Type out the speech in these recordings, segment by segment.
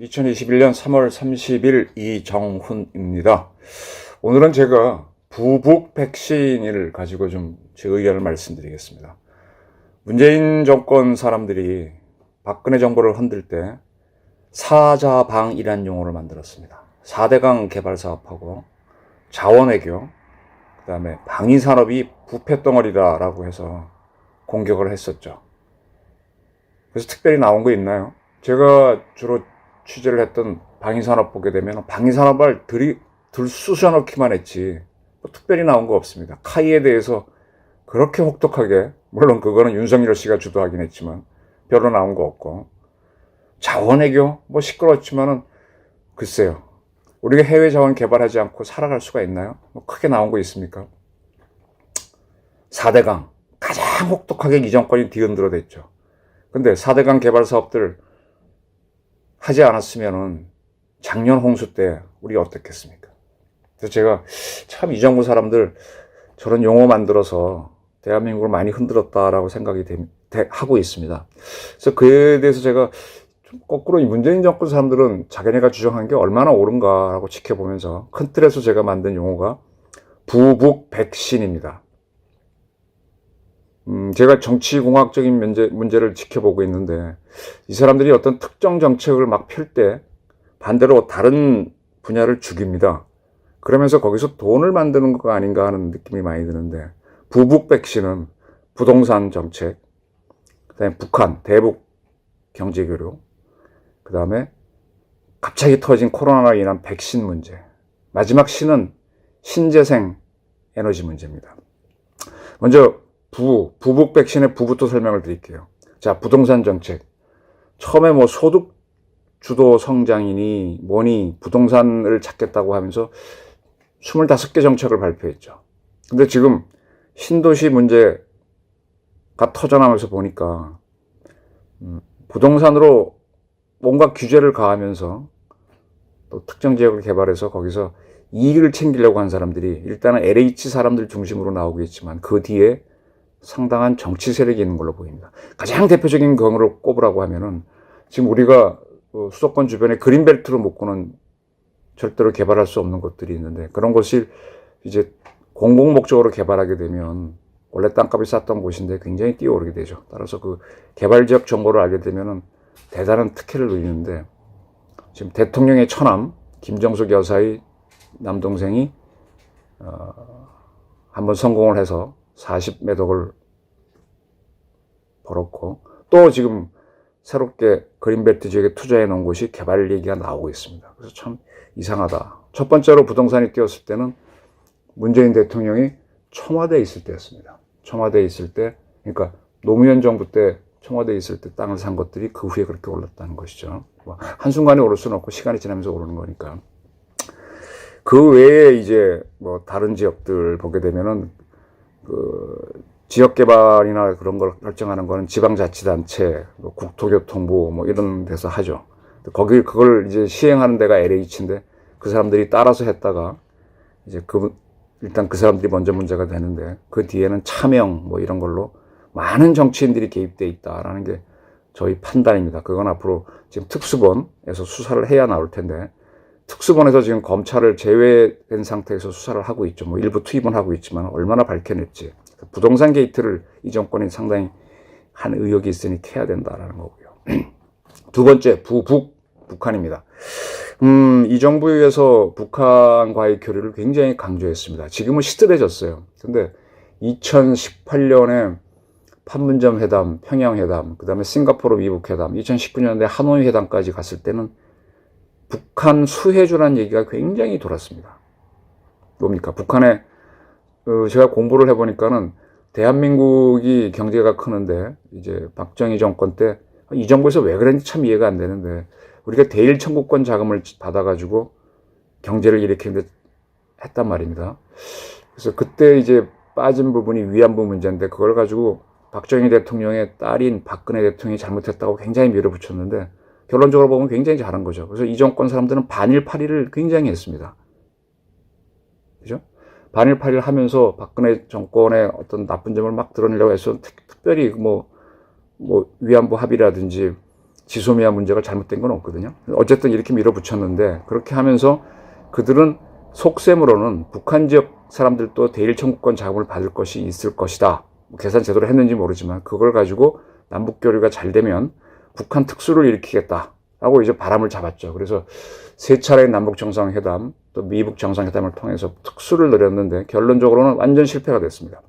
2021년 3월 30일 이정훈입니다. 오늘은 제가 부북 백신을 가지고 좀 제 의견을 말씀드리겠습니다. 문재인 정권 사람들이 박근혜 정부를 흔들 때 사자방이라는 용어를 만들었습니다. 4대강 개발 사업하고 자원외교, 그 다음에 방위산업이 부패덩어리다라고 해서 공격을 했었죠. 그래서 특별히 나온 거 있나요? 제가 주로 취재를 했던 방위산업 보게 되면 방위산업을 들쑤셔넣기만 했지 뭐 특별히 나온 거 없습니다. 카이에 대해서 그렇게 혹독하게, 물론 그거는 윤석열 씨가 주도하긴 했지만 별로 나온 거 없고, 자원외교 뭐 시끄러웠지만은 글쎄요, 우리가 해외 자원 개발하지 않고 살아갈 수가 있나요? 뭐 크게 나온 거 있습니까? 4대강 가장 혹독하게 이 정권이 뒤흔들어댔죠. 근데 4대강 개발 사업들 하지 않았으면은 작년 홍수 때 우리 어떻겠습니까? 그래서 제가 참 이 정부 사람들 저런 용어 만들어서 대한민국을 많이 흔들었다라고 생각이 하고 있습니다. 그래서 그에 대해서 제가 좀 거꾸로 이 문재인 정권 사람들은 자기네가 주장한 게 얼마나 옳은가라고 지켜보면서 큰 틀에서 제가 만든 용어가 부북 백신입니다. 제가 정치공학적인 문제를 지켜보고 있는데, 이 사람들이 어떤 특정 정책을 막 펼 때 반대로 다른 분야를 죽입니다. 그러면서 거기서 돈을 만드는 거 아닌가 하는 느낌이 많이 드는데, 부북 백신은 부동산 정책, 그다음에 북한, 대북 경제교류, 그다음에 갑자기 터진 코로나로 인한 백신 문제, 마지막 신은 신재생 에너지 문제입니다. 먼저 부북 백신의 부부터 설명을 드릴게요. 자, 부동산 정책. 처음에 뭐 소득 주도 성장이니 뭐니 부동산을 찾겠다고 하면서 25개 정책을 발표했죠. 근데 지금 신도시 문제가 터져나오면서 보니까 부동산으로 뭔가 규제를 가하면서 또 특정 지역을 개발해서 거기서 이익을 챙기려고 한 사람들이 일단은 LH 사람들 중심으로 나오겠지만 그 뒤에 상당한 정치 세력이 있는 걸로 보입니다. 가장 대표적인 경우를 꼽으라고 하면은 지금 우리가 수도권 주변에 그린벨트로 묶고는 절대로 개발할 수 없는 것들이 있는데, 그런 것이 이제 공공 목적으로 개발하게 되면 원래 땅값이 쌌던 곳인데 굉장히 뛰어오르게 되죠. 따라서 그 개발 지역 정보를 알게 되면은 대단한 특혜를 누리는데, 지금 대통령의 처남 김정숙 여사의 남동생이 한번 성공을 해서 40매덕을 벌었고, 또 지금 새롭게 그린벨트 지역에 투자해 놓은 곳이 개발 얘기가 나오고 있습니다. 그래서 참 이상하다. 첫 번째로 부동산이 뛰었을 때는 문재인 대통령이 청와대에 있을 때였습니다. 청와대에 있을 때, 그러니까 노무현 정부 때 청와대에 있을 때 땅을 산 것들이 그 후에 그렇게 올랐다는 것이죠. 뭐 한순간에 오를 수는 없고 시간이 지나면서 오르는 거니까. 그 외에 이제 뭐 다른 지역들 보게 되면은 그 지역 개발이나 그런 걸 결정하는 거는 지방자치단체, 뭐 국토교통부 뭐 이런 데서 하죠. 그걸 이제 시행하는 데가 LH인데 그 사람들이 따라서 했다가 이제 일단 그 사람들이 먼저 문제가 되는데, 그 뒤에는 차명 뭐 이런 걸로 많은 정치인들이 개입돼 있다라는 게 저희 판단입니다. 그건 앞으로 지금 특수본에서 수사를 해야 나올 텐데, 특수본에서 지금 검찰을 제외된 상태에서 수사를 하고 있죠. 뭐 일부 투입은 하고 있지만 얼마나 밝혀낼지. 부동산 게이트를 이 정권이 상당히 한 의혹이 있으니 캐야 된다라는 거고요. 두 번째, 북한입니다. 이 정부에서 북한과의 교류를 굉장히 강조했습니다. 지금은 시들해졌어요. 근데 2018년에 판문점 회담, 평양 회담, 그 다음에 싱가포르 미국 회담, 2019년에 하노이 회담까지 갔을 때는 북한 수혜주라는 얘기가 굉장히 돌았습니다. 뭡니까? 북한에, 제가 공부를 해보니까는 대한민국이 경제가 크는데, 이제 박정희 정권 때 이 정부에서 왜 그랬는지 참 이해가 안 되는데, 우리가 대일 청구권 자금을 받아가지고 경제를 일으키는데 했단 말입니다. 그래서 그때 이제 빠진 부분이 위안부 문제인데, 그걸 가지고 박정희 대통령의 딸인 박근혜 대통령이 잘못했다고 굉장히 밀어붙였는데, 결론적으로 보면 굉장히 잘한 거죠. 그래서 이 정권 사람들은 반일파리를 굉장히 했습니다. 그죠? 반일파리를 하면서 박근혜 정권의 어떤 나쁜 점을 막 드러내려고 해서 특별히 뭐 위안부 합의라든지 지소미아 문제가 잘못된 건 없거든요. 어쨌든 이렇게 밀어붙였는데, 그렇게 하면서 그들은 속셈으로는 북한 지역 사람들도 대일 청구권 자금을 받을 것이 있을 것이다. 계산 제대로 했는지 모르지만 그걸 가지고 남북 교류가 잘 되면 북한 특수를 일으키겠다라고 이제 바람을 잡았죠. 그래서 세 차례의 남북 정상회담 또 미북 정상회담을 통해서 특수를 늘렸는데 결론적으로는 완전 실패가 됐습니다.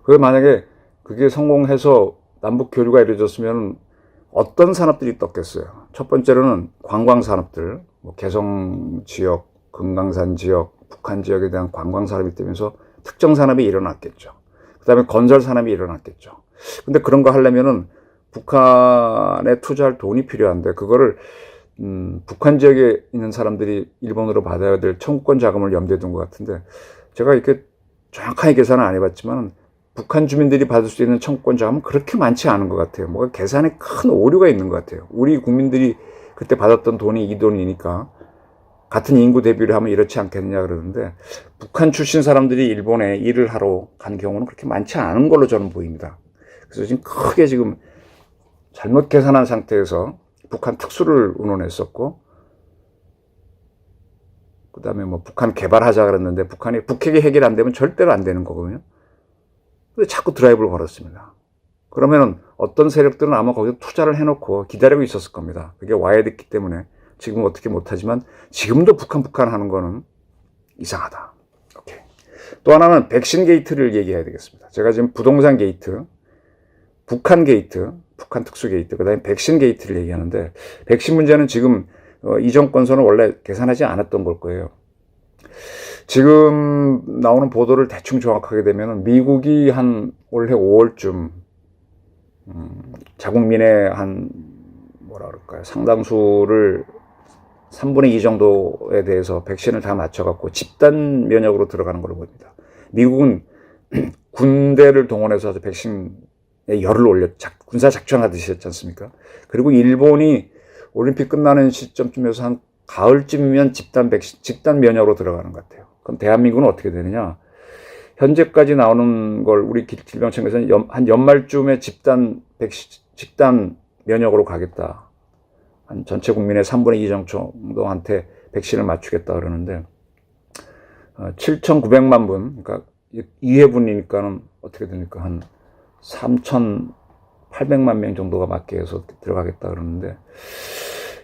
그게 만약에 그게 성공해서 남북 교류가 이루어졌으면 어떤 산업들이 떴겠어요. 첫 번째로는 관광 산업들, 뭐 개성 지역, 금강산 지역, 북한 지역에 대한 관광 산업이 뜨면서 특정 산업이 일어났겠죠. 그다음에 건설 산업이 일어났겠죠. 근데 그런 거 하려면은 북한에 투자할 돈이 필요한데 그거를 북한 지역에 있는 사람들이 일본으로 받아야 될 청구권 자금을 염두에 둔 것 같은데, 제가 이렇게 정확하게 계산을 안 해봤지만 북한 주민들이 받을 수 있는 청구권 자금은 그렇게 많지 않은 것 같아요. 뭔가 계산에 큰 오류가 있는 것 같아요. 우리 국민들이 그때 받았던 돈이 이 돈이니까 같은 인구 대비를 하면 이렇지 않겠느냐 그러는데, 북한 출신 사람들이 일본에 일을 하러 간 경우는 그렇게 많지 않은 걸로 저는 보입니다. 그래서 지금 크게 지금 잘못 계산한 상태에서 북한 특수를 운운했었고, 그 다음에 뭐 북한 개발하자 그랬는데 북한이 북핵이 해결 안 되면 절대로 안 되는 거거든요. 근데 자꾸 드라이브를 걸었습니다. 그러면은 어떤 세력들은 아마 거기서 투자를 해놓고 기다리고 있었을 겁니다. 그게 와야 됐기 때문에 지금 어떻게 못하지만 지금도 북한 하는 거는 이상하다. 오케이. 또 하나는 백신 게이트를 얘기해야 되겠습니다. 제가 지금 부동산 게이트, 북한 게이트, 북한 특수 게이트, 그 다음에 백신 게이트를 얘기하는데, 백신 문제는 지금 이 정권서는 원래 계산하지 않았던 걸 거예요. 지금 나오는 보도를 대충 정확하게 되면 미국이 한 올해 5월쯤 자국민의 한 뭐라 그럴까요, 상당수를 3분의 2 정도에 대해서 백신을 다 맞춰갖고 집단 면역으로 들어가는 걸로 보입니다. 미국은 군대를 동원해서 백신에 열을 군사 작전하듯이 했지 않습니까? 그리고 일본이 올림픽 끝나는 시점쯤에서 한 가을쯤이면 집단 면역으로 들어가는 것 같아요. 그럼 대한민국은 어떻게 되느냐? 현재까지 나오는 걸 우리 질병청에서는 한 연말쯤에 집단 면역으로 가겠다. 한 전체 국민의 3분의 2 정도한테 백신을 맞추겠다 그러는데, 7,900만 분, 그러니까 2회분이니까는 어떻게 되니까 한 3,800만 명 정도가 맞게 해서 들어가겠다 그러는데,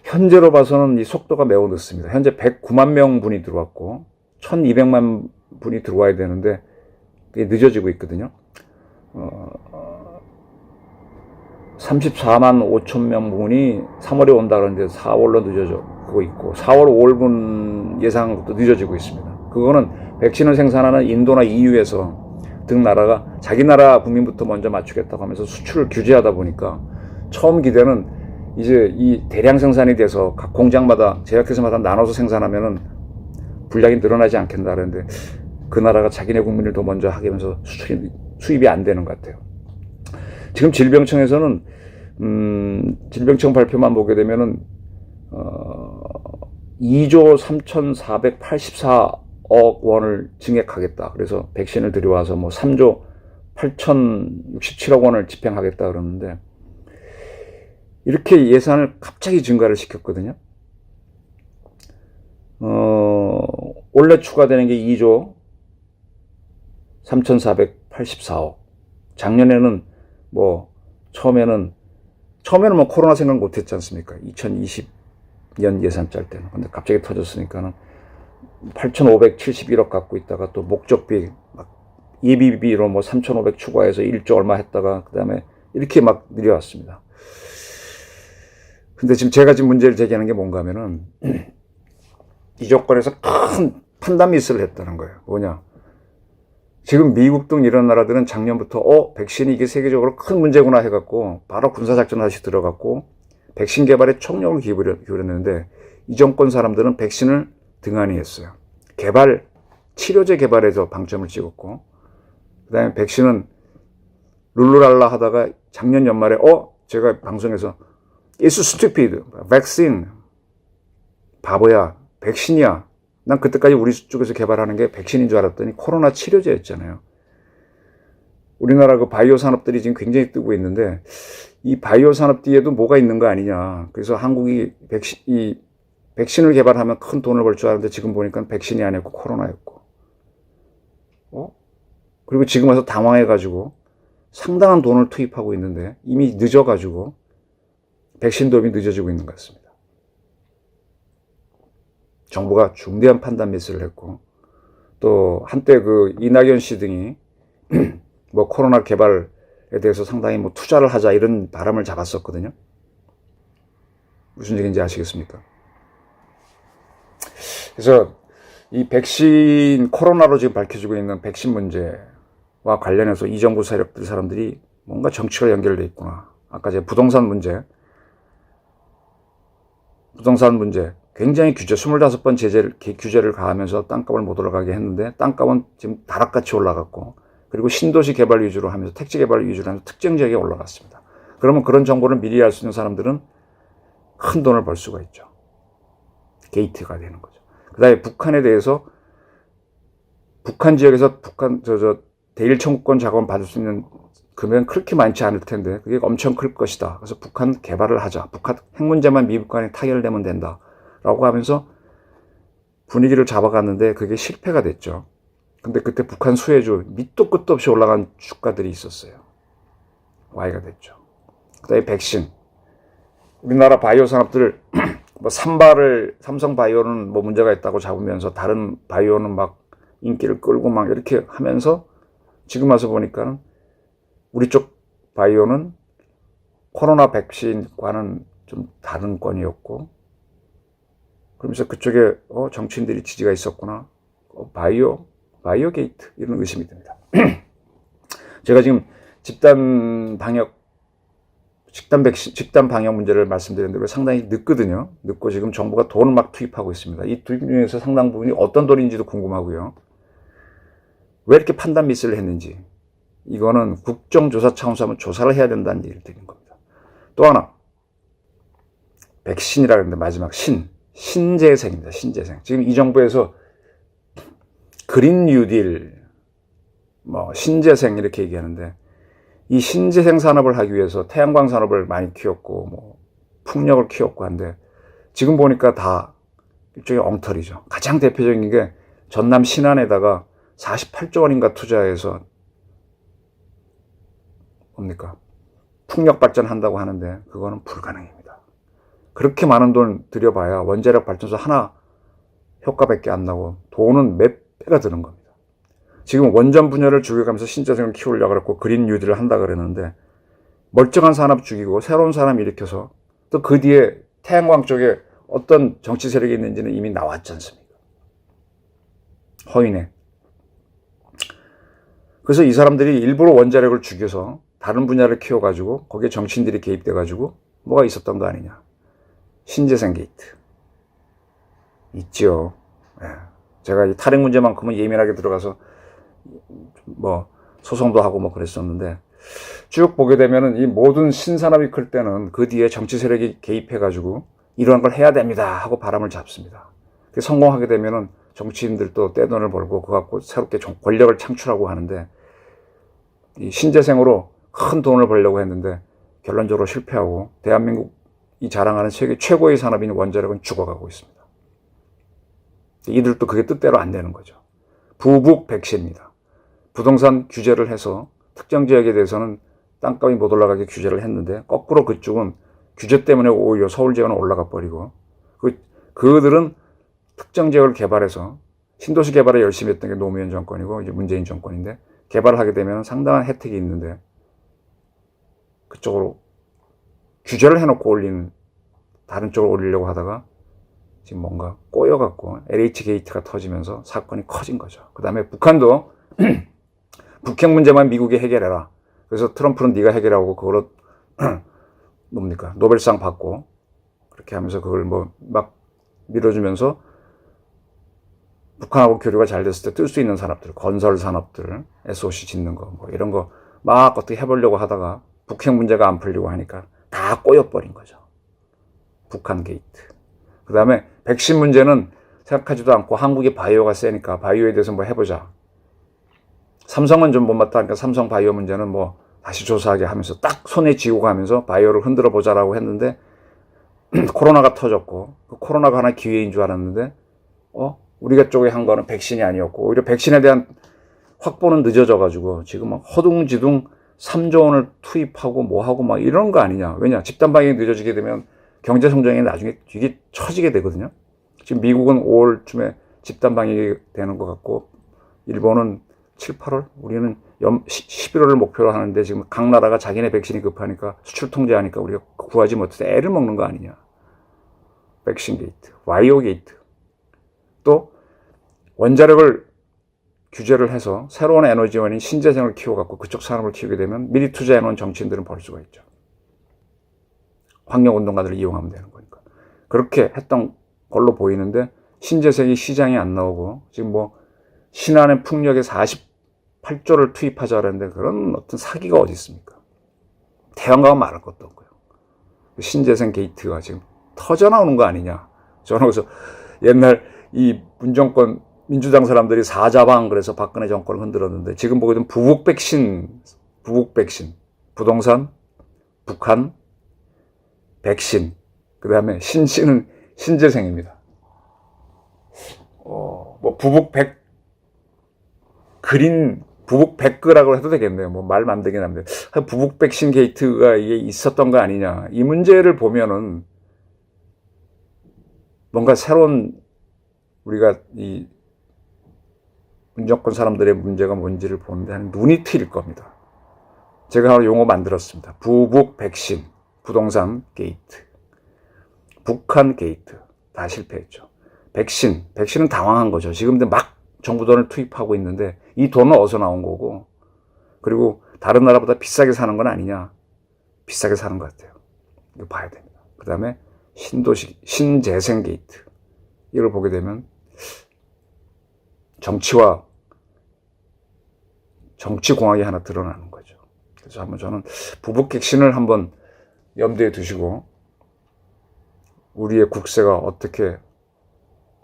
현재로 봐서는 이 속도가 매우 늦습니다. 현재 109만 명 분이 들어왔고 1,200만 분이 들어와야 되는데 그게 늦어지고 있거든요. 34만 5천 명 분이 3월에 온다 그러는데 4월로 늦어지고 있고, 4월 5월분 예상도 늦어지고 있습니다. 그거는 백신을 생산하는 인도나 EU에서 등 나라가 자기 나라 국민부터 먼저 맞추겠다고 하면서 수출을 규제하다 보니까 처음 기대는 이제 이 대량 생산이 돼서 각 공장마다 제약회사마다 나눠서 생산하면은 분량이 늘어나지 않겠나 그러는데, 그 나라가 자기네 국민을 더 먼저 하게 하면서 수입이 안 되는 것 같아요. 지금 질병청에서는 질병청 발표만 보게 되면은 2조 3,484억 원을 증액하겠다. 그래서 백신을 들여와서 뭐 3조 8,067억 원을 집행하겠다 그러는데, 이렇게 예산을 갑자기 증가를 시켰거든요. 원래 추가되는 게 2조 3,484억. 작년에는 뭐 처음에는 뭐 코로나 생각 못 했지 않습니까? 2020년 예산 짤 때는. 근데 갑자기 터졌으니까는 8,571억 갖고 있다가 또 목적비 막 예비비로 뭐 3,500 추가해서 1조 얼마 했다가 그다음에 이렇게 막 늘려왔습니다. 근데 지금 제가 문제를 제기하는 게 뭔가 하면은 이 조건에서 큰 판단 미스를 했다는 거예요. 뭐냐? 지금 미국 등 이런 나라들은 작년부터 백신이 이게 세계적으로 큰 문제구나 해갖고 바로 군사작전 다시 들어갔고 백신 개발에 총력을 기울였는데, 이 정권 사람들은 백신을 등한히 했어요. 치료제 개발에서 방점을 찍었고, 그 다음에 백신은 룰루랄라 하다가 작년 연말에 제가 방송에서 It's stupid. vaccine. 바보야. 백신이야. 난 그때까지 우리 쪽에서 개발하는 게 백신인 줄 알았더니 코로나 치료제였잖아요. 우리나라 그 바이오 산업들이 지금 굉장히 뜨고 있는데 이 바이오 산업 뒤에도 뭐가 있는 거 아니냐. 그래서 한국이 백신을 개발하면 큰 돈을 벌 줄 알았는데 지금 보니까 백신이 아니었고 코로나였고. 그리고 지금 와서 당황해가지고 상당한 돈을 투입하고 있는데 이미 늦어가지고 백신 도입이 늦어지고 있는 것 같습니다. 정부가 중대한 판단 미스를 했고 또 한때 그 이낙연 씨 등이 뭐 코로나 개발에 대해서 상당히 뭐 투자를 하자 이런 바람을 잡았었거든요. 무슨 얘기인지 아시겠습니까? 그래서 이 백신, 코로나로 지금 밝혀지고 있는 백신 문제와 관련해서 이 정부 세력들 사람들이 뭔가 정치가 연결돼 있구나. 아까 제가 부동산 문제 굉장히 규제 25번 규제를 가하면서 땅값을 못 올라가게 했는데 땅값은 지금 다락같이 올라갔고 그리고 신도시 개발 위주로 하면서 택지 개발 위주로 하면서 특정 지역에 올라갔습니다. 그러면 그런 정보를 미리 알 수 있는 사람들은 큰 돈을 벌 수가 있죠. 게이트가 되는 거죠. 그 다음에 북한에 대해서 북한 지역에서 대일 청구권 자금을 받을 수 있는 금액은 그렇게 많지 않을 텐데 그게 엄청 클 것이다. 그래서 북한 개발을 하자. 북한 핵 문제만 미국 간에 타결되면 된다. 라고 하면서 분위기를 잡아갔는데 그게 실패가 됐죠. 근데 그때 북한 수혜주 밑도 끝도 없이 올라간 주가들이 있었어요. Y가 됐죠. 그 다음에 백신. 우리나라 바이오 산업들 뭐 삼성 바이오는 뭐 문제가 있다고 잡으면서 다른 바이오는 막 인기를 끌고 막 이렇게 하면서 지금 와서 보니까 우리 쪽 바이오는 코로나 백신과는 좀 다른 건이었고 그러면서 그쪽에 정치인들이 지지가 있었구나. 바이오 게이트 이런 의심이 듭니다. 제가 지금 집단 방역 문제를 말씀드렸는데 상당히 늦거든요. 늦고 지금 정부가 돈을 막 투입하고 있습니다. 이 투입 중에서 상당 부분이 어떤 돈인지도 궁금하고요. 왜 이렇게 판단 미스를 했는지 이거는 국정조사 차원에서 한번 조사를 해야 된다는 얘기를 드린 겁니다. 또 하나 백신이라 그랬는데 마지막 신재생입니다. 신재생. 지금 이 정부에서 그린 뉴딜 신재생 이렇게 얘기하는데 이 신재생 산업을 하기 위해서 태양광 산업을 많이 키웠고 뭐 풍력을 키웠고 한데 지금 보니까 다 일종의 엉터리죠. 가장 대표적인 게 전남 신안에다가 48조 원인가 투자해서 풍력 발전한다고 하는데 그거는 불가능입니다. 그렇게 많은 돈 들여봐야 원자력 발전소 하나 효과밖에 안 나고 돈은 몇 배가 드는 겁니다. 지금 원전 분야를 죽여가면서 신재생을 키우려고 그랬고 그린 뉴딜을 한다 그랬는데 멀쩡한 산업 죽이고 새로운 사람 일으켜서 또 그 뒤에 태양광 쪽에 어떤 정치 세력이 있는지는 이미 나왔지 않습니까? 허위네. 그래서 이 사람들이 일부러 원자력을 죽여서 다른 분야를 키워가지고 거기에 정치인들이 개입돼가지고 뭐가 있었던 거 아니냐. 신재생 게이트. 있죠. 제가 이 탈핵 문제만큼은 예민하게 들어가서 소송도 하고 그랬었는데 쭉 보게 되면은 이 모든 신산업이 클 때는 그 뒤에 정치 세력이 개입해가지고 이러한 걸 해야 됩니다 하고 바람을 잡습니다. 성공하게 되면은 정치인들도 떼돈을 벌고 그거 갖고 새롭게 권력을 창출하고 하는데 이 신재생으로 큰 돈을 벌려고 했는데 결론적으로 실패하고 대한민국이 자랑하는 세계 최고의 산업인 원자력은 죽어가고 있습니다. 이들도 그게 뜻대로 안 되는 거죠. 부북 백신입니다. 부동산 규제를 해서 특정 지역에 대해서는 땅값이 못 올라가게 규제를 했는데 거꾸로 그쪽은 규제 때문에 오히려 서울 지역은 올라가 버리고 그들은 특정 지역을 개발해서 신도시 개발을 열심히 했던 게 노무현 정권이고 이제 문재인 정권인데 개발을 하게 되면 상당한 혜택이 있는데 그쪽으로 규제를 해놓고 올리는 다른 쪽으로 올리려고 하다가 지금 뭔가 꼬여갖고 LH 게이트가 터지면서 사건이 커진 거죠. 그 다음에 북한도 북핵 문제만 미국이 해결해라. 그래서 트럼프는 네가 해결하고 그걸로 노벨상 받고 그렇게 하면서 그걸 막 밀어주면서 북한하고 교류가 잘 됐을 때 뜰 수 있는 산업들, 건설 산업들, SOC 짓는 거 이런 거 막 어떻게 해보려고 하다가 북핵 문제가 안 풀리고 하니까 다 꼬여버린 거죠. 북한 게이트. 그 다음에 백신 문제는 생각하지도 않고 한국이 바이오가 세니까 바이오에 대해서 해보자. 삼성은 좀 못마땅하니까 삼성 바이오 문제는 뭐 다시 조사하게 하면서 딱 손에 쥐고 가면서 바이오를 흔들어 보자라고 했는데 코로나가 터졌고 그 코로나가 하나 기회인 줄 알았는데 우리가 쪽에 한 거는 백신이 아니었고 오히려 백신에 대한 확보는 늦어져가지고 지금 막 허둥지둥 3조 원을 투입하고 뭐하고 막 이런 거 아니냐. 왜냐? 집단 방역이 늦어지게 되면 경제 성장이 나중에 이게 처지게 되거든요. 지금 미국은 5월쯤에 집단 방역이 되는 것 같고 일본은 7, 8월, 우리는 11월을 목표로 하는데 지금 각 나라가 자기네 백신이 급하니까 수출 통제하니까 우리가 구하지 못해서 애를 먹는 거 아니냐. 백신 게이트, 바이오 게이트. 또 원자력을 규제를 해서 새로운 에너지원인 신재생을 키워갖고 그쪽 산업을 키우게 되면 미리 투자해놓은 정치인들은 벌 수가 있죠. 환경운동가들을 이용하면 되는 거니까. 그렇게 했던 걸로 보이는데 신재생이 시장에 안 나오고 지금 뭐 신한의 풍력에 48조를 투입하자 그랬는데 그런 어떤 사기가 어디 있습니까? 태양광은 말할 것도 없고요. 신재생 게이트가 지금 터져 나오는 거 아니냐. 저는 그래서 옛날 이 문정권 민주당 사람들이 사자방 그래서 박근혜 정권을 흔들었는데 지금 보게 되면 부북 백신, 부동산, 북한, 백신, 그 다음에 신씨는 신재생입니다. 뭐 부북 백그라고 해도 되겠네요. 뭐 말 만들긴 합니다. 부북 백신 게이트가 이게 있었던 거 아니냐. 이 문제를 보면은 뭔가 새로운 우리가 이 문정권 사람들의 문제가 뭔지를 보는데 한 눈이 트일 겁니다. 제가 하나 용어 만들었습니다. 부북 백신, 부동산 게이트, 북한 게이트 다 실패했죠. 백신은 당황한 거죠. 지금 막 정부 돈을 투입하고 있는데 이 돈은 어디서 나온 거고 그리고 다른 나라보다 비싸게 사는 건 아니냐. 비싸게 사는 것 같아요. 이거 봐야 됩니다. 그 다음에 신재생 게이트 이걸 보게 되면 정치공학이 하나 드러나는 거죠. 그래서 한번 저는 부북 백신을 한번 염두에 두시고 우리의 국세가 어떻게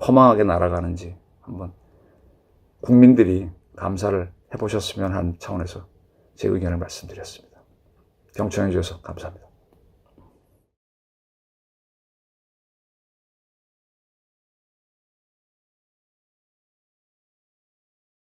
허망하게 날아가는지 한번 국민들이 감사를 해보셨으면 하는 차원에서 제 의견을 말씀드렸습니다. 경청해 주셔서 감사합니다.